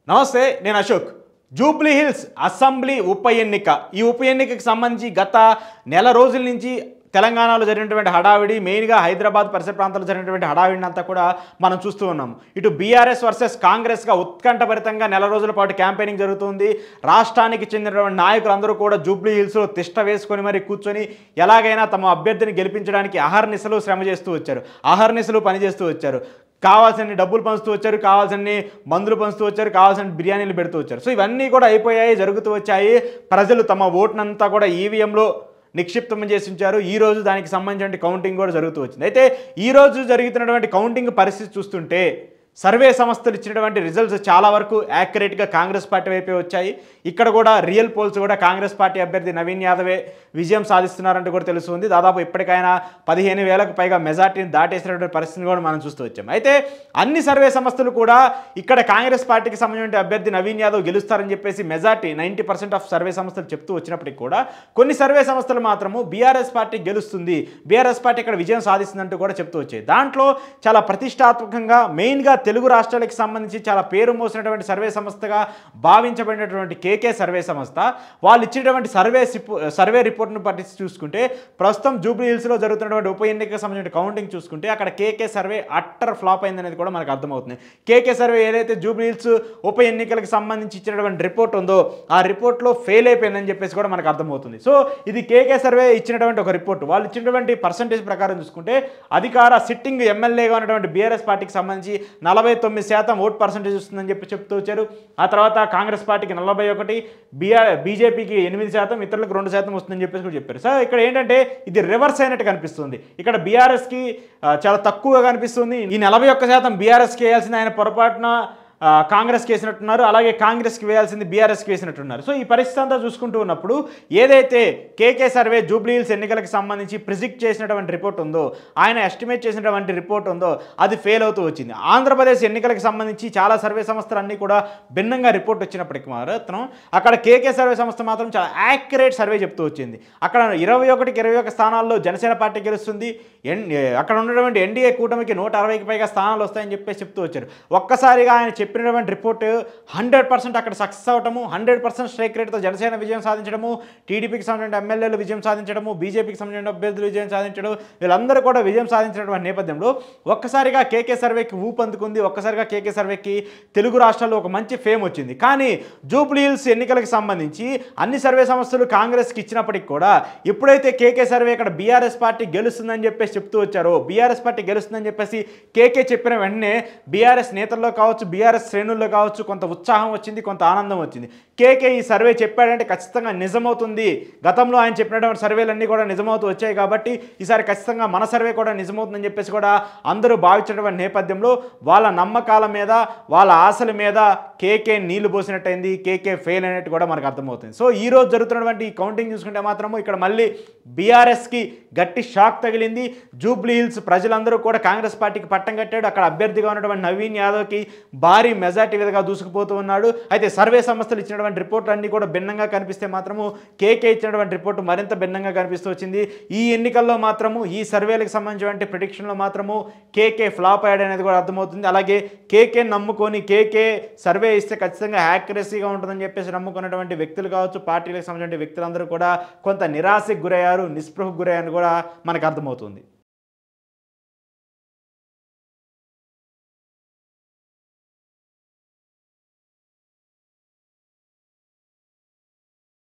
నమస్తే, నేను Ashok. Jubilee hills assembly ఉప ఎన్నిక. ఈ ఉప ఎన్నికకి సంబంధించి గత నెల రోజుల నుంచి తెలంగాణలో జరిగినటువంటి హడావిడి, మెయిన్గా హైదరాబాద్ పరిసర ప్రాంతాల్లో జరిగినటువంటి హడావిడిని అంతా కూడా మనం చూస్తూ ఉన్నాం. ఇటు బీఆర్ఎస్ వర్సెస్ కాంగ్రెస్గా ఉత్కంఠభరితంగా నెల రోజుల పాటు క్యాంపెయినింగ్ జరుగుతుంది. రాష్ట్రానికి చెందినటువంటి నాయకులందరూ కూడా జూబ్లీ హిల్స్లో తిష్ట వేసుకొని మరి కూర్చొని ఎలాగైనా తమ అభ్యర్థిని గెలిపించడానికి అహర్నిశలు శ్రమ చేస్తూ వచ్చారు, అహర్నిశలు పనిచేస్తూ వచ్చారు. కావాల్సిన డబ్బులు పంచుతూ వచ్చారు, కావాల్సిన మందులు పంచుతూ వచ్చారు, కావాల్సిన బిర్యానీలు పెడుతూ వచ్చారు. సో ఇవన్నీ కూడా అయిపోయాయి, జరుగుతూ వచ్చాయి. ప్రజలు తమ ఓటునంతా కూడా ఈవీఎంలో నిక్షిప్తం చేసి ఉంచారు. ఈరోజు దానికి సంబంధించిన కౌంటింగ్ కూడా జరుగుతూ వచ్చింది. అయితే ఈరోజు జరుగుతున్నటువంటి కౌంటింగ్ పరిస్థితి చూస్తుంటే సర్వే సంస్థలు ఇచ్చినటువంటి రిజల్ట్స్ చాలా వరకు యాక్యురేట్గా కాంగ్రెస్ పార్టీ వైపే వచ్చాయి. ఇక్కడ కూడా రియల్ పోల్స్ కూడా కాంగ్రెస్ పార్టీ అభ్యర్థి నవీన్ యాదవే విజయం సాధిస్తున్నారంటూ కూడా తెలుస్తుంది. దాదాపు ఇప్పటికైనా 15,000కు పైగా మెజార్టీని దాటేసినటువంటి పరిస్థితిని కూడా మనం చూస్తూ వచ్చాం. అయితే అన్ని సర్వే సంస్థలు కూడా ఇక్కడ కాంగ్రెస్ పార్టీకి సంబంధించిన అభ్యర్థి నవీన్ యాదవ్ గెలుస్తారని చెప్పేసి మెజార్టీ 90% ఆఫ్ సర్వే సంస్థలు చెప్తూ వచ్చినప్పటికీ కూడా కొన్ని సర్వే సంస్థలు మాత్రము బీఆర్ఎస్ పార్టీ గెలుస్తుంది, బీఆర్ఎస్ పార్టీ ఇక్కడ విజయం సాధిస్తుందంటూ కూడా చెప్తూ వచ్చాయి. దాంట్లో చాలా ప్రతిష్టాత్మకంగా మెయిన్గా తెలుగు రాష్ట్రాలకు సంబంధించి చాలా పేరు మోసినటువంటి సర్వే సంస్థగా భావించబడినటువంటి కేకే సర్వే సంస్థ వాళ్ళు ఇచ్చినటువంటి సర్వే రిపోర్ట్ను పట్టి చూసుకుంటే ప్రస్తుతం జూబ్లీ హిల్స్లో జరుగుతున్నటువంటి ఉప ఎన్నికకు సంబంధించిన కౌంటింగ్ చూసుకుంటే అక్కడ కేకే సర్వే అట్టర్ ఫ్లాప్ అయిందనేది కూడా మనకు అర్థమవుతుంది. కేకే సర్వే ఏదైతే జూబ్లీ హిల్స్ ఉప ఎన్నికలకు సంబంధించి ఇచ్చినటువంటి రిపోర్ట్ ఉందో ఆ రిపోర్ట్లో ఫెయిల్ అయిపోయిందని చెప్పేసి కూడా మనకు అర్థమవుతుంది. సో ఇది కేకే సర్వే ఇచ్చినటువంటి ఒక రిపోర్ట్. వాళ్ళు ఇచ్చినటువంటి పర్సంటేజ్ ప్రకారం చూసుకుంటే అధికార సిట్టింగ్ ఎమ్మెల్యేగా ఉన్నటువంటి బీఆర్ఎస్ పార్టీకి సంబంధించి 49% ఓట్ పర్సంటేజ్ వస్తుందని చెప్తూ వచ్చారు. ఆ తర్వాత కాంగ్రెస్ పార్టీకి 41, బీజేపీకి 8%, ఇతరులకు 2% వస్తుందని చెప్పేసి కూడా చెప్పారు. సో ఇక్కడ ఏంటంటే ఇది రివర్స్ అయినట్టు కనిపిస్తుంది. ఇక్కడ బీఆర్ఎస్కి చాలా తక్కువగా కనిపిస్తుంది. ఈ 41% బీఆర్ఎస్కి వేయాల్సింది ఆయన పొరపాటున కాంగ్రెస్కి వేసినట్టున్నారు, అలాగే కాంగ్రెస్కి వేయాల్సింది బీఆర్ఎస్కి వేసినట్టున్నారు. సో ఈ పరిస్థితి అంతా చూసుకుంటూ ఉన్నప్పుడు ఏదైతే కేకే సర్వే జూబ్లీ హిల్స్ ఎన్నికలకు సంబంధించి ప్రిజిక్ట్ చేసినటువంటి రిపోర్ట్ ఉందో, ఆయన ఎస్టిమేట్ చేసినటువంటి రిపోర్ట్ ఉందో అది ఫెయిల్ అవుతూ వచ్చింది. ఆంధ్రప్రదేశ్ ఎన్నికలకు సంబంధించి చాలా సర్వే సంస్థలు అన్నీ కూడా భిన్నంగా రిపోర్ట్ వచ్చినప్పటికీ మాత్రం అక్కడ కేకే సర్వే సంస్థ మాత్రం చాలా యాక్యురేట్ సర్వే చెప్తూ వచ్చింది. అక్కడ 21కి 21 స్థానాల్లో జనసేన పార్టీ గెలుస్తుంది, అక్కడ ఉన్నటువంటి ఎన్డీఏ కూటమికి 160కి పైగా స్థానాలు వస్తాయని చెప్పేసి చెప్తూ వచ్చారు. ఒక్కసారిగా ఆయన చెప్పినటువంటి రిపోర్ట్ 100% అక్కడ సక్సెస్ అవటము, 100% స్ట్రైక్ రేట్తో జనసేన విజయం సాధించడము, టీడీపీకి సంబంధించిన ఎమ్మెల్యేలు విజయం సాధించడము, బీజేపీకి సంబంధించిన అభ్యర్థులు విజయం సాధించడం, వీళ్ళందరూ కూడా విజయం సాధించినటువంటి నేపథ్యంలో ఒక్కసారిగా కేకే సర్వేకి ఊపందుకుంది. ఒక్కసారిగా కేకే సర్వేకి తెలుగు రాష్ట్రాల్లో ఒక మంచి ఫేమ్ వచ్చింది. కానీ జూబ్లీ హిల్స్ ఎన్నికలకు సంబంధించి అన్ని సర్వే సంస్థలు కాంగ్రెస్కి ఇచ్చినప్పటికీ కూడా ఎప్పుడైతే కేకే సర్వే ఇక్కడ బీఆర్ఎస్ పార్టీ గెలుస్తుందని చెప్పేసి చెప్తూ వచ్చారో, బీఆర్ఎస్ పార్టీ గెలుస్తుందని చెప్పేసి కేకే చెప్పిన వెంటనే బీఆర్ఎస్ నేతల్లో కావచ్చు, బీఆర్ఎస్ శ్రేణుల్లో కావచ్చు కొంత ఉత్సాహం వచ్చింది, కొంత ఆనందం వచ్చింది. కేకే ఈ సర్వే చెప్పాడంటే ఖచ్చితంగా నిజమవుతుంది. గతంలో ఆయన చెప్పినటువంటి సర్వేలన్నీ కూడా నిజమవుతూ వచ్చాయి కాబట్టి ఈసారి ఖచ్చితంగా మన సర్వే కూడా నిజమవుతుందని చెప్పేసి కూడా అందరూ భావించినటువంటి నేపథ్యంలో వాళ్ళ నమ్మకాల మీద, వాళ్ళ ఆశల మీద కేకే నీళ్లు పోసినట్టయింది, కేకే ఫెయిల్ అయినట్టు కూడా మనకు అర్థమవుతుంది. సో ఈ రోజు జరుగుతున్నటువంటి ఈ కౌంటింగ్ చూసుకుంటే మాత్రము ఇక్కడ మళ్ళీ బీఆర్ఎస్కి గట్టి షాక్ తగిలింది. జూబ్లీ హిల్స్ ప్రజలందరూ కూడా కాంగ్రెస్ పార్టీకి పట్టం కట్టాడు. అక్కడ అభ్యర్థిగా ఉన్నటువంటి నవీన్ యాదవ్కి భారీ మెజార్టీ విధంగా దూసుకుపోతూ ఉన్నాడు. అయితే సర్వే సంస్థలు ఇచ్చినటువంటి రిపోర్ట్లు అన్నీ కూడా భిన్నంగా కనిపిస్తే మాత్రము కేకే ఇచ్చినటువంటి రిపోర్టు మరింత భిన్నంగా కనిపిస్తూ వచ్చింది. ఈ ఎన్నికల్లో మాత్రము ఈ సర్వేలకు సంబంధించినటువంటి ప్రిడిక్షన్లో మాత్రము కేకే ఫ్లాప్ అయ్యాడు అనేది కూడా అర్థమవుతుంది. అలాగే కేకే నమ్ముకొని కేకే సర్వే ఇస్తే ఖచ్చితంగా యాక్యురసీగా ఉంటుందని చెప్పేసి నమ్ముకున్నటువంటి వ్యక్తులు కావచ్చు, పార్టీలకు సంబంధించిన వ్యక్తులందరూ కూడా కొంత నిరాశకు గురయ్యారు, నిస్పృహకు గురయ్యారని కూడా మనకు అర్థమవుతుంది.